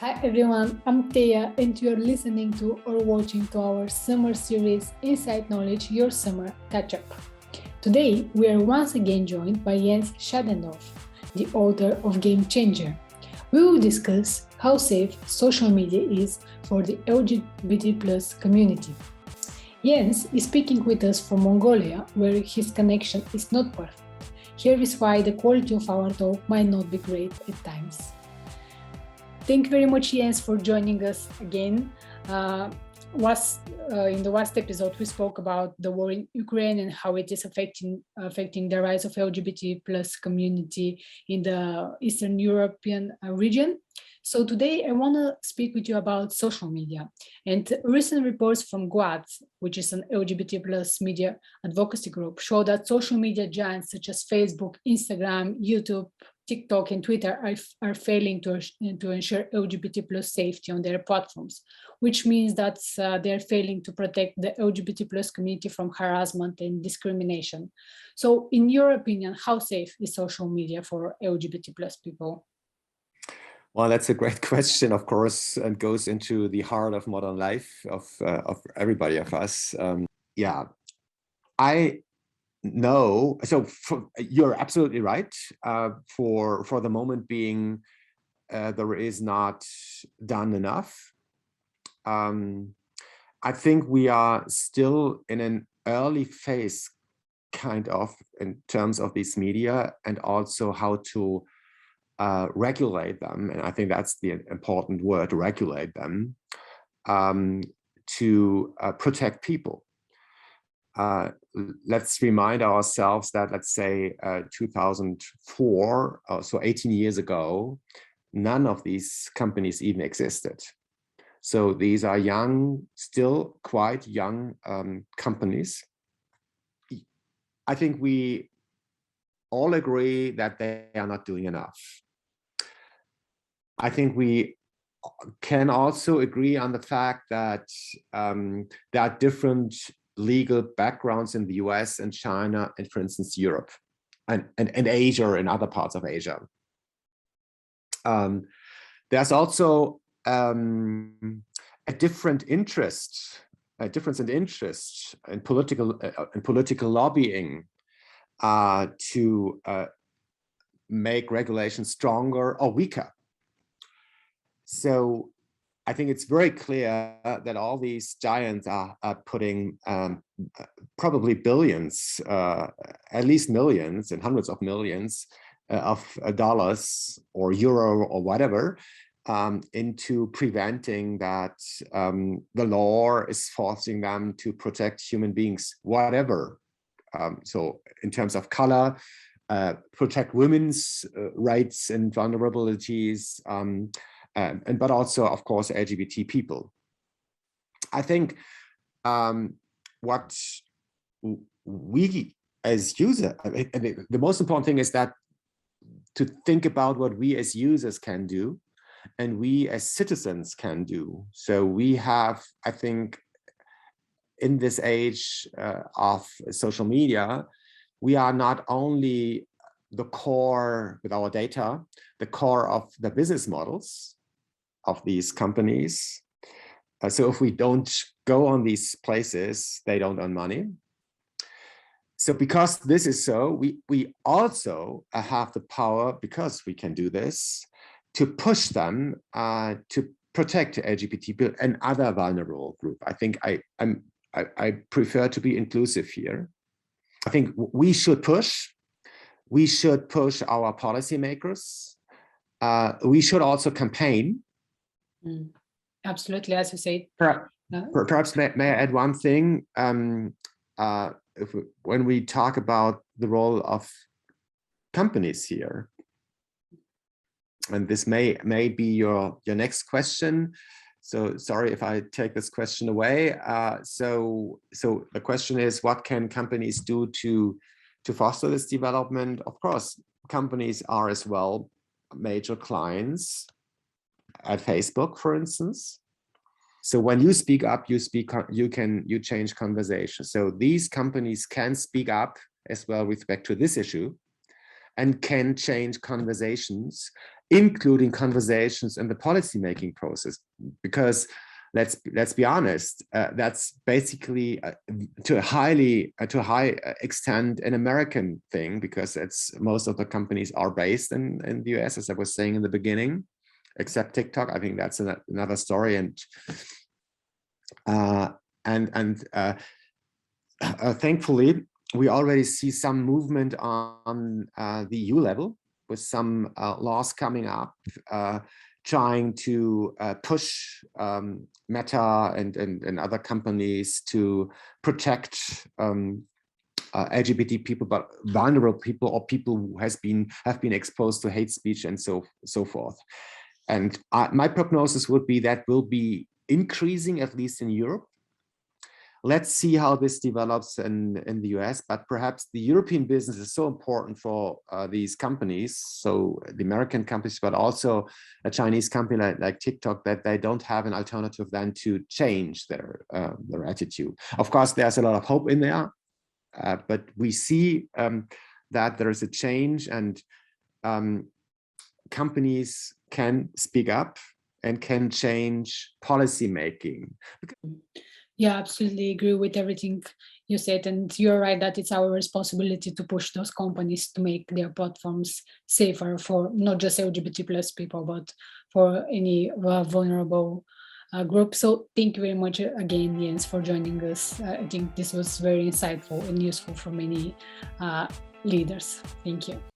Hi everyone, I'm Thea and you're listening to or watching to our summer series Inside Knowledge Your Summer Catch Up. Today we are once again joined by Jens Schadendorf, the author of GaYme Changer. We will discuss how safe social media is for the LGBT+ community. Jens is speaking with us from Mongolia, where his connection is not perfect. Here is why the quality of our talk might not be great at times. Thank you very much, Jens, for joining us again. In the last episode, we spoke about the war in Ukraine and how it is affecting the rise of LGBT+ community in the Eastern European region. So today I want to speak with you about social media. And recent reports from GWAD, which is an LGBT+ media advocacy group, show that social media giants such as Facebook, Instagram, YouTube, TikTok and Twitter are failing to ensure LGBT+ safety on their platforms, which means that they're failing to protect the LGBT+ community from harassment and discrimination. So in your opinion, how safe is social media for LGBT+ people? Well, that's a great question, of course, and goes into the heart of modern life of everybody of us. I know. So you're absolutely right. For the moment being, there is not done enough. I think we are still in an early phase, kind of, in terms of these media and also how to regulate them. And I think that's the important word, regulate them, to protect people. Let's remind ourselves that, let's say, 2004, so 18 years ago, none of these companies even existed. So these are young, still quite young companies. I think we all agree that they are not doing enough. I think we can also agree on the fact that there are different legal backgrounds in the US and China and, for instance, Europe and Asia and other parts of Asia. There's also a different interest, a difference in interest in political lobbying to make regulations stronger or weaker. So I think it's very clear that all these giants are putting probably billions, at least millions and hundreds of millions of dollars or euro or whatever into preventing that the law is forcing them to protect human beings, whatever. So in terms of color, protect women's rights and vulnerabilities, but also, of course, LGBT people. I think what we as users, the most important thing is that to think about what we as users can do and we as citizens can do. So we have, I think, in this age of social media, we are not only the core with our data, the core of the business models of these companies. So if we don't go on these places, they don't earn money. So because this is so, we also have the power, because we can do this, to push them to protect LGBT people and other vulnerable groups. I think I prefer to be inclusive here. I think we should push our policymakers. We should also campaign. Absolutely, as you say. Perhaps may I add one thing? When we talk about the role of companies here, and this may be your next question. So sorry if I take this question away. So the question is, what can companies do to foster this development? Of course, companies are as well major clients at Facebook, for instance. So when you speak up, you change conversation. So these companies can speak up as well with respect to this issue and can change conversations including conversations in the policymaking process. Because let's be honest, that's basically to a high extent an American thing, because most of the companies are based in the US, as I was saying in the beginning, except TikTok. I think that's another story. And thankfully, we already see some movement on the EU level, with some laws coming up, trying to push Meta and other companies to protect LGBT people, but vulnerable people, or people who have been exposed to hate speech and so forth. And my prognosis would be that will be increasing, at least in Europe. Let's see how this develops in the US, but perhaps the European business is so important for these companies, so the American companies, but also a Chinese company like TikTok, that they don't have an alternative than to change their attitude. Of course, there's a lot of hope in there, but we see that there is a change, and companies can speak up and can change policy making. Yeah, absolutely agree with everything you said. And you're right that it's our responsibility to push those companies to make their platforms safer for not just LGBT plus people, but for any vulnerable group. So thank you very much again, Jens, for joining us. I think this was very insightful and useful for many leaders. Thank you.